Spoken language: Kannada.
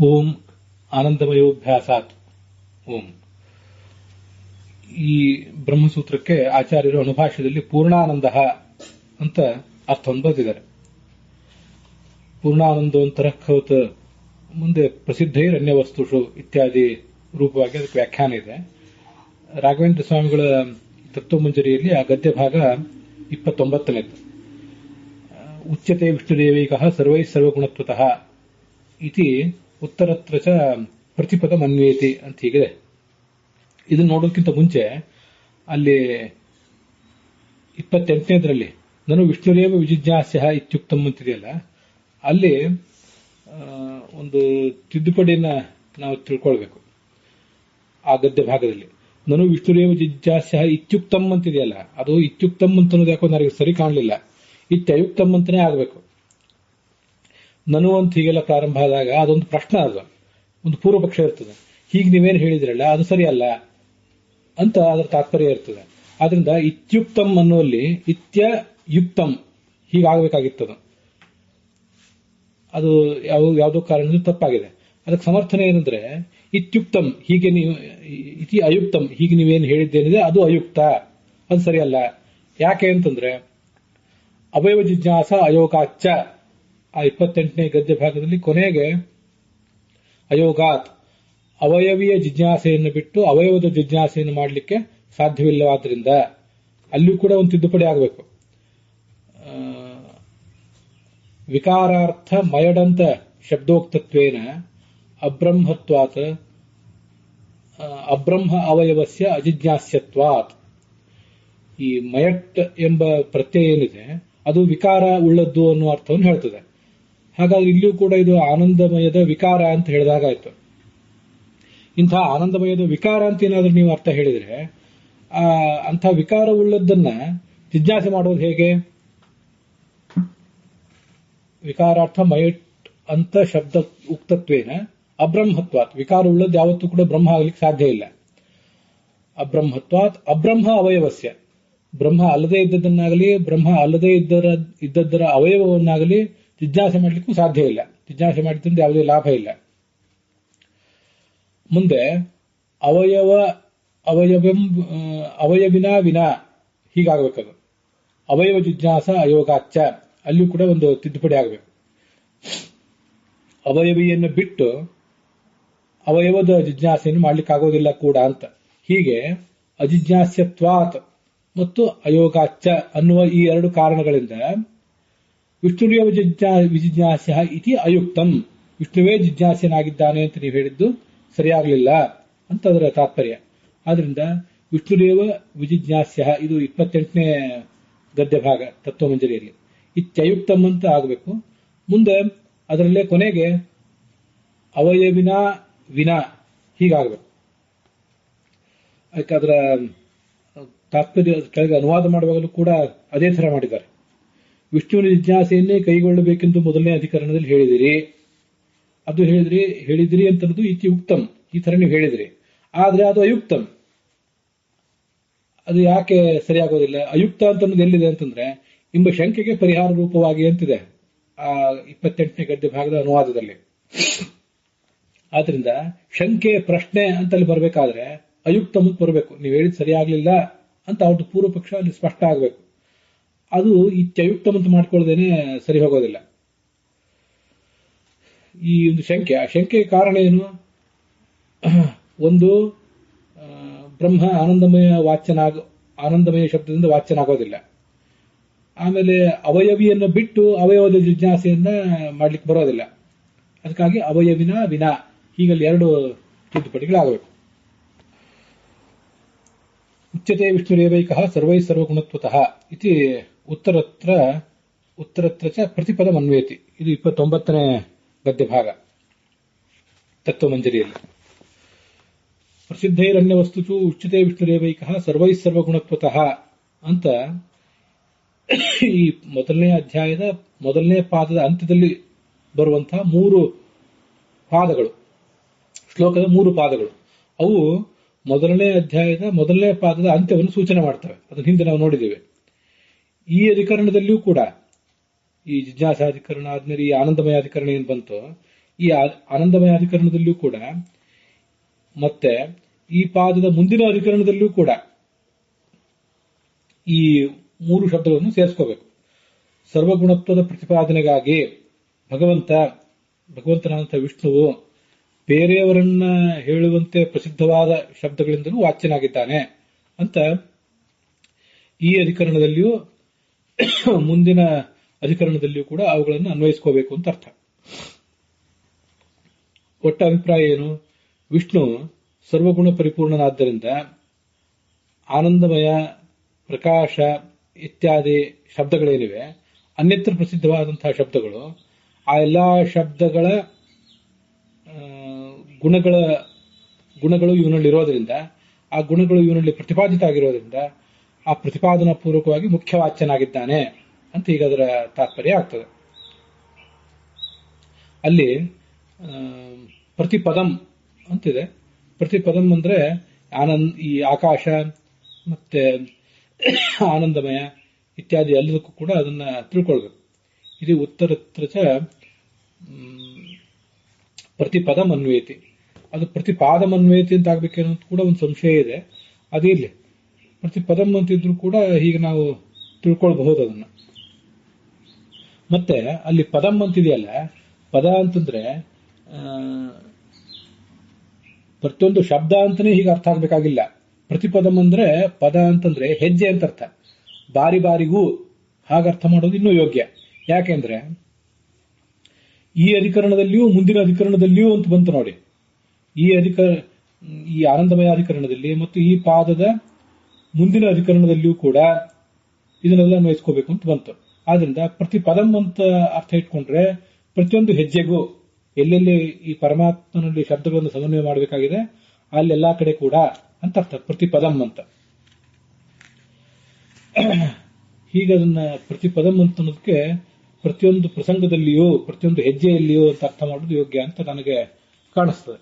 ಓಂ ಆನಂದಮಯೋಭ್ಯಾಸಾತ್ ಓಂ. ಈ ಬ್ರಹ್ಮಸೂತ್ರಕ್ಕೆ ಆಚಾರ್ಯರು ಅನುಭಾಷ್ಯದಲ್ಲಿ ಪೂರ್ಣಾನಂದ ಅಂತ ಅರ್ಥವನ್ನು ಬರೆದಿದ್ದಾರೆ. ಪೂರ್ಣಾನಂದೋಂತರಃಖವತ್ ಮುಂದೆ ಪ್ರಸಿದ್ಧೈರನ್ಯ ವಸ್ತುಷು ಇತ್ಯಾದಿ ರೂಪವಾಗಿ ಅದಕ್ಕೆ ವ್ಯಾಖ್ಯಾನ ಇದೆ. ರಾಘವೇಂದ್ರ ಸ್ವಾಮಿಗಳ ತತ್ವಮಂಜರಿಯಲ್ಲಿ ಆ ಗದ್ಯ ಭಾಗ 29ನೇದು. ಉಚ್ಯತೆ ವಿಷ್ಣುದೇವೈಕಃ ಸರ್ವೈ ಸರ್ವಗುಣತ್ವತಃ ಇತಿ ಉತ್ತರತ್ರ ಚ ಪ್ರತಿಪದ ಮನ್ವೇತಿ ಅಂತ ಹೀಗಿದೆ. ಇದನ್ನು ನೋಡೋದಕ್ಕಿಂತ ಮುಂಚೆ ಅಲ್ಲಿ 28ನೇದರಲ್ಲಿ ನಾನು ವಿಷ್ಣುರೇವ ವಿಜಿಜ್ಞಾಸ್ಯ ಇತ್ಯುಕ್ತಂ ಅಂತಿದೆಯಲ್ಲ, ಅಲ್ಲಿ ಒಂದು ತಿದ್ದುಪಡಿನ ನಾವು ತಿಳ್ಕೊಳ್ಬೇಕು. ಆ ಗದ್ಯ ಭಾಗದಲ್ಲಿ ನಾನು ವಿಷ್ಣುರೇವ ಜಿಜ್ಞಾಸ್ಯ ಇತ್ಯುಕ್ತಂ ಅಂತಿದೆಯಲ್ಲ, ಅದು ಇತ್ಯುಕ್ತಂ ಅಂತ ಅನ್ನೋದು ಯಾಕೋ ನನಗೆ ಸರಿ ಕಾಣಲಿಲ್ಲ. ಇತ್ಯಯುಕ್ತಂ ಅಂತಾನೆ ಆಗಬೇಕು. ನನು ಅಂತ ಹೀಗೆಲ್ಲ ಪ್ರಾರಂಭ ಆದಾಗ ಅದೊಂದು ಪ್ರಶ್ನೆ, ಅದು ಒಂದು ಪೂರ್ವ ಪಕ್ಷ ಇರ್ತದೆ. ಹೀಗೆ ನೀವೇನು ಹೇಳಿದ್ರಲ್ಲ ಅದು ಸರಿಯಲ್ಲ ಅಂತ ಅದರ ತಾತ್ಪರ್ಯ ಇರ್ತದೆ. ಆದ್ರಿಂದ ಇತ್ಯುಕ್ತಂ ಅನ್ನುವಲ್ಲಿ ಇತ್ಯಯುಕ್ತಂ ಹೀಗಾಗಬೇಕಾಗಿತ್ತದು. ಅದು ಯಾವುದೋ ಕಾರಣದಿಂದ ತಪ್ಪಾಗಿದೆ. ಅದಕ್ಕೆ ಸಮರ್ಥನೆ ಏನಂದ್ರೆ ಇತ್ಯುಕ್ತಂ ಹೀಗೆ ನೀವು ಇತಿ ಅಯುಕ್ತಂ ಹೀಗೆ ನೀವೇನು ಹೇಳಿದ್ದೇನಿದೆ ಅದು ಅಯುಕ್ತ, ಅದು ಸರಿಯಲ್ಲ. ಯಾಕೆ ಅಂತಂದ್ರೆ ಅವಯವ ಜಿಜ್ಞಾಸ ಅಯೋಗಾಚ್ಚ ಆ 28ನೇ ಗದ್ಯ ಭಾಗದಲ್ಲಿ ಕೊನೆಗೆ ಅಯೋಗಾತ್ ಅವಯವೀಯ ಜಿಜ್ಞಾಸೆಯನ್ನು ಬಿಟ್ಟು ಅವಯವದ ಜಿಜ್ಞಾಸೆಯನ್ನು ಮಾಡಲಿಕ್ಕೆ ಸಾಧ್ಯವಿಲ್ಲವಾದ್ರಿಂದ ಅಲ್ಲಿಯೂ ಕೂಡ ಒಂದು ತಿದ್ದುಪಡಿ ಆಗಬೇಕು. ವಿಕಾರಾರ್ಥ ಮಯಡಂತ ಶಬ್ದೋಕ್ತತ್ವೇನ ಅಬ್ರಹ್ಮತ್ವಾತ್ ಅಬ್ರಹ್ಮ ಅವಯವಸ್ಯ ಅಜಿಜ್ಞಾಸ್ಯತ್ವಾತ್. ಈ ಮಯಟ್ ಎಂಬ ಪ್ರತ್ಯಯ ಏನಿದೆ ಅದು ವಿಕಾರ ಉಳ್ಳದ್ದು ಅನ್ನುವ ಅರ್ಥವನ್ನು ಹೇಳ್ತದೆ. ಹಾಗಾದ್ರೆ ಇಲ್ಲಿಯೂ ಕೂಡ ಇದು ಆನಂದಮಯದ ವಿಕಾರ ಅಂತ ಹೇಳಿದಾಗಾಯ್ತು. ಇಂಥ ಆನಂದಮಯದ ವಿಕಾರ ಅಂತ ಏನಾದ್ರೂ ನೀವು ಅರ್ಥ ಹೇಳಿದ್ರೆ ಅಂಥ ವಿಕಾರ ಉಳ್ಳದ್ದನ್ನ ಜಿಜ್ಞಾಸೆ ಮಾಡೋದು ಹೇಗೆ? ವಿಕಾರಾರ್ಥ ಮಯಟ್ ಅಂತ ಶಬ್ದ ಉಕ್ತತ್ವೇನ ಅಬ್ರಹ್ಮತ್ವಾತ್, ವಿಕಾರ ಉಳ್ಳದ್ದು ಯಾವತ್ತೂ ಕೂಡ ಬ್ರಹ್ಮ ಆಗ್ಲಿಕ್ಕೆ ಸಾಧ್ಯ ಇಲ್ಲ. ಅಬ್ರಹ್ಮತ್ವಾತ್ ಅಬ್ರಹ್ಮ ಅವಯವಸ್ಯ, ಬ್ರಹ್ಮ ಅಲ್ಲದೆ ಇದ್ದದನ್ನಾಗಲಿ ಬ್ರಹ್ಮ ಅಲ್ಲದೆ ಇದ್ದದ್ದರ ಅವಯವವನ್ನಾಗಲಿ ಜಿಜ್ಞಾಸೆ ಮಾಡಲಿಕ್ಕೂ ಸಾಧ್ಯ ಇಲ್ಲ. ಜಿಜ್ಞಾಸೆ ಮಾಡಿದ್ರಿಂದ ಯಾವುದೇ ಲಾಭ ಇಲ್ಲ. ಮುಂದೆ ಅವಯವಿನ ವಿನಾ ಹೀಗಾಗಬೇಕದು. ಅವಯವ ಜಿಜ್ಞಾಸ ಅಯೋಗಾಚ್ಚ, ಅಲ್ಲಿಯೂ ಕೂಡ ಒಂದು ತಿದ್ದುಪಡಿ ಆಗಬೇಕು. ಅವಯವಿಯನ್ನು ಬಿಟ್ಟು ಅವಯವದ ಜಿಜ್ಞಾಸೆಯನ್ನು ಮಾಡ್ಲಿಕ್ಕಾಗೋದಿಲ್ಲ ಕೂಡ ಅಂತ. ಹೀಗೆ ಅಜಿಜ್ಞಾಸ್ಯತ್ವಾತ್ ಮತ್ತು ಅಯೋಗಾಚ್ಚ ಅನ್ನುವ ಈ ಎರಡು ಕಾರಣಗಳಿಂದ ವಿಷ್ಣುರೇವ ವಿಜಿಜ್ಞಾಸ್ಯ ಇತಿ ಅಯುಕ್ತಂ, ವಿಷ್ಣುವೇ ಜಿಜ್ಞಾಸ್ಯನಾಗಿದ್ದಾನೆ ಅಂತ ನೀವು ಹೇಳಿದ್ದು ಸರಿಯಾಗಲಿಲ್ಲ ಅಂತ ಅದರ ತಾತ್ಪರ್ಯ. ಆದ್ರಿಂದ ವಿಷ್ಣುರೇವ ವಿಜಿಜ್ಞಾಸ್ಯ ಇದು 28ನೇ ಗದ್ಯ ಭಾಗ ತತ್ವಮಂಜರಿಯಲ್ಲಿ ಇತ್ಯಯುಕ್ತಂ ಅಂತ ಆಗಬೇಕು. ಮುಂದೆ ಅದರಲ್ಲೇ ಕೊನೆಗೆ ಅವಯವಿನ ವಿನಾ ಹೀಗಾಗಬೇಕು. ಅದಕ್ಕೆ ಅದರ ತಾತ್ಪರ್ಯ ಕೆಳಗೆ ಅನುವಾದ ಮಾಡುವಾಗಲೂ ಕೂಡ ಅದೇ ತರ ಮಾಡಿದ್ದಾರೆ. ವಿಷ್ಣುವಿನ ಜಿಜ್ಞಾಸೆಯನ್ನೇ ಕೈಗೊಳ್ಳಬೇಕೆಂದು ಮೊದಲನೇ ಅಧಿಕರಣದಲ್ಲಿ ಹೇಳಿದಿರಿ, ಅದು ಹೇಳಿದಿರಿ ಅಂತದ್ದು ಇತಿ ಉಕ್ತಂ, ಈ ತರ ನೀವು ಹೇಳಿದಿರಿ. ಆದ್ರೆ ಅದು ಅಯುಕ್ತಂ, ಅದು ಯಾಕೆ ಸರಿಯಾಗೋದಿಲ್ಲ? ಅಯುಕ್ತ ಅಂತನ್ನೋದು ಎಲ್ಲಿದೆ ಅಂತಂದ್ರೆ ಎಂಬ ಶಂಕೆಗೆ ಪರಿಹಾರ ರೂಪವಾಗಿ ಅಂತಿದೆ ಆ 28ನೇ ಗದ್ಯ ಭಾಗದ ಅನುವಾದದಲ್ಲಿ. ಆದ್ರಿಂದ ಶಂಕೆ ಪ್ರಶ್ನೆ ಅಂತಲ್ಲಿ ಬರಬೇಕಾದ್ರೆ ಅಯುಕ್ತಂ ಅಂತ ಬರಬೇಕು. ನೀವು ಹೇಳಿದ್ ಸರಿಯಾಗ್ಲಿಲ್ಲ ಅಂತ ಅವ್ರದ್ದು ಪೂರ್ವ ಪಕ್ಷ ಅಲ್ಲಿ ಸ್ಪಷ್ಟ ಆಗಬೇಕು. ಅದು ಇತ್ಯಯುಕ್ತಂ ಅಂತ ಮಾಡ್ಕೊಳ್ಳದೇನೆ ಸರಿ ಹೋಗೋದಿಲ್ಲ. ಈ ಒಂದು ಶಂಕೆ, ಆ ಶಂಕೆಯ ಕಾರಣ ಏನು? ಒಂದು ಬ್ರಹ್ಮ ಆನಂದಮಯ ಶಬ್ದದಿಂದ ವಾಚ್ಯನಾಗೋದಿಲ್ಲ. ಆಮೇಲೆ ಅವಯವಿಯನ್ನು ಬಿಟ್ಟು ಅವಯವದ ಜಿಜ್ಞಾಸೆಯನ್ನ ಮಾಡ್ಲಿಕ್ಕೆ ಬರೋದಿಲ್ಲ. ಅದಕ್ಕಾಗಿ ಅವಯವಿನ ವಿನಾ ಹೀಗಲ್ಲಿ ಎರಡು ತಿದ್ದುಪಡಿಗಳಾಗಬೇಕು. ಉಚ್ಯತೆ ವಿಷ್ಣುರೇವೈಕಃ ಸರ್ವೈ ಸರ್ವಗುಣತ್ವತಃ ಇತಿ ಉತ್ತರತ್ರ ಚ ಪ್ರತಿಪದ ಮನ್ವೇತಿ. ಇದು 29ನೇ ಗದ್ಯ ಭಾಗ ತತ್ವಮಂಜರಿಯಲ್ಲಿ. ಪ್ರಸಿದ್ಧೈರನ್ಯ ವಸ್ತುಚು ಉಚ್ಯತೆ ವಿಷ್ಣುರೇವೈಕಃ ಸರ್ವೈ ಸರ್ವಗುಣತ್ವತಃ ಅಂತ ಈ ಮೊದಲನೇ ಅಧ್ಯಾಯದ ಮೊದಲನೇ ಪಾದದ ಅಂತ್ಯದಲ್ಲಿ ಬರುವಂತಹ 3 ಪಾದಗಳು, ಶ್ಲೋಕದ 3 ಪಾದಗಳು, ಅವು ಮೊದಲನೇ ಅಧ್ಯಾಯದ ಮೊದಲನೇ ಪಾದದ ಅಂತ್ಯವನ್ನು ಸೂಚನೆ ಮಾಡ್ತವೆ. ಅದನ್ನ ಹಿಂದೆ ನಾವು ನೋಡಿದ್ದೇವೆ. ಈ ಅಧಿಕರಣದಲ್ಲಿಯೂ ಕೂಡ ಈ ಜಿಜ್ಞಾಸಾಧಿಕರಣ ಆದ್ಮೇಲೆ ಈ ಆನಂದಮಯ ಅಧಿಕರಣ ಏನ್ ಬಂತು, ಈ ಆನಂದಮಯ ಅಧಿಕರಣದಲ್ಲಿಯೂ ಕೂಡ ಮತ್ತೆ ಈ ಪಾದದ ಮುಂದಿನ ಅಧಿಕರಣದಲ್ಲಿಯೂ ಕೂಡ ಈ ಮೂರು ಶಬ್ದಗಳನ್ನು ಸೇರಿಸ್ಕೋಬೇಕು. ಸರ್ವಗುಣತ್ವದ ಪ್ರತಿಪಾದನೆಗಾಗಿ ಭಗವಂತನಾದಂಥ ವಿಷ್ಣುವು ಬೇರೆಯವರನ್ನ ಹೇಳುವಂತೆ ಪ್ರಸಿದ್ಧವಾದ ಶಬ್ದಗಳಿಂದಲೂ ವಾಚ್ಯನಾಗಿದ್ದಾನೆ ಅಂತ ಈ ಅಧಿಕರಣದಲ್ಲಿಯೂ ಮುಂದಿನ ಅಧಿಕರಣದಲ್ಲಿಯೂ ಕೂಡ ಅವುಗಳನ್ನು ಅನ್ವಯಿಸ್ಕೋಬೇಕು ಅಂತ ಅರ್ಥ. ಒಟ್ಟ ಅಭಿಪ್ರಾಯ ಏನು? ವಿಷ್ಣು ಸರ್ವಗುಣ ಪರಿಪೂರ್ಣನಾದ್ದರಿಂದ ಆನಂದಮಯ, ಪ್ರಕಾಶ ಇತ್ಯಾದಿ ಶಬ್ದಗಳೇನಿವೆ, ಅನ್ಯತ್ರ ಪ್ರಸಿದ್ಧವಾದಂತಹ ಶಬ್ದಗಳು, ಆ ಎಲ್ಲಾ ಶಬ್ದಗಳ ಗುಣಗಳು ಇವನಲ್ಲಿರೋದ್ರಿಂದ, ಆ ಗುಣಗಳು ಇವನಲ್ಲಿ ಪ್ರತಿಪಾದಿತ ಆಗಿರೋದ್ರಿಂದ ಆ ಪ್ರತಿಪಾದನಾ ಪೂರ್ವಕವಾಗಿ ಮುಖ್ಯವಾಚ್ಯನಾಗಿದ್ದಾನೆ ಅಂತ ಈಗ ಅದರ ತಾತ್ಪರ್ಯ ಆಗ್ತದೆ. ಅಲ್ಲಿ ಪ್ರತಿಪದಂ ಅಂತಿದೆ. ಪ್ರತಿಪದಂ ಅಂದ್ರೆ ಈ ಆಕಾಶ ಮತ್ತೆ ಆನಂದಮಯ ಇತ್ಯಾದಿ ಎಲ್ಲದಕ್ಕೂ ಕೂಡ ಅದನ್ನ ತಿಳ್ಕೊಳ್ಬೇಕು. ಇದು ಉತ್ತರತ್ರ ಪ್ರತಿಪದಂ ಅನ್ವೇತಿ, ಅದು ಪ್ರತಿಪಾದಂ ಅನ್ವೇತಿ ಅಂತ ಆಗ್ಬೇಕೇನೋ ಕೂಡ ಒಂದು ಸಂಶಯ ಇದೆ. ಅದಿರ್ಲಿ, ಪ್ರತಿಪದಂ ಅಂತಿದ್ರು ಕೂಡ ಹೀಗೆ ನಾವು ತಿಳ್ಕೊಳ್ಬಹುದು ಅದನ್ನ. ಮತ್ತೆ ಅಲ್ಲಿ ಪದಂ ಅಂತಿದೆಯಲ್ಲ, ಪದ ಅಂತಂದ್ರೆ ಪ್ರತಿಯೊಂದು ಶಬ್ದ ಅಂತಾನೆ ಹೀಗೆ ಅರ್ಥ ಆಗ್ಬೇಕಾಗಿಲ್ಲ. ಪ್ರತಿಪದಂ ಅಂದ್ರೆ ಪದ ಅಂತಂದ್ರೆ ಹೆಜ್ಜೆ ಅಂತ ಅರ್ಥ. ಬಾರಿ ಬಾರಿಗೂ ಹಾಗರ್ಥ ಮಾಡೋದು ಇನ್ನೂ ಯೋಗ್ಯ. ಯಾಕೆಂದ್ರೆ ಈ ಅಧಿಕರಣದಲ್ಲಿಯೂ ಮುಂದಿನ ಅಧಿಕರಣದಲ್ಲಿಯೂ ಅಂತ ಬಂತು ನೋಡಿ. ಈ ಆನಂದಮಯ ಅಧಿಕರಣದಲ್ಲಿ ಮತ್ತು ಈ ಪಾದದ ಮುಂದಿನ ಅಧಿಕರಣದಲ್ಲಿಯೂ ಕೂಡ ಇದನ್ನೆಲ್ಲ ಅನ್ವಯಿಸ್ಕೋಬೇಕು ಅಂತ ಬಂತು. ಆದ್ರಿಂದ ಪ್ರತಿಪದಂ ಅಂತ ಅರ್ಥ ಇಟ್ಕೊಂಡ್ರೆ ಪ್ರತಿಯೊಂದು ಹೆಜ್ಜೆಗೂ ಎಲ್ಲೆಲ್ಲಿ ಈ ಪರಮಾತ್ಮನಲ್ಲಿ ಶಬ್ದಗಳನ್ನು ಸಮನ್ವಯ ಮಾಡಬೇಕಾಗಿದೆ ಅಲ್ಲೆಲ್ಲಾ ಕಡೆ ಕೂಡ ಅಂತ ಅರ್ಥ ಪ್ರತಿಪದಂ ಅಂತ. ಹೀಗದನ್ನ ಪ್ರತಿಪದಂ ಅಂತ ಅನ್ನೋದಕ್ಕೆ ಪ್ರತಿಯೊಂದು ಪ್ರಸಂಗದಲ್ಲಿಯೂ ಪ್ರತಿಯೊಂದು ಹೆಜ್ಜೆಯಲ್ಲಿಯೂ ಅಂತ ಅರ್ಥ ಮಾಡೋದು ಯೋಗ್ಯ ಅಂತ ನನಗೆ ಕಾಣಿಸ್ತದೆ.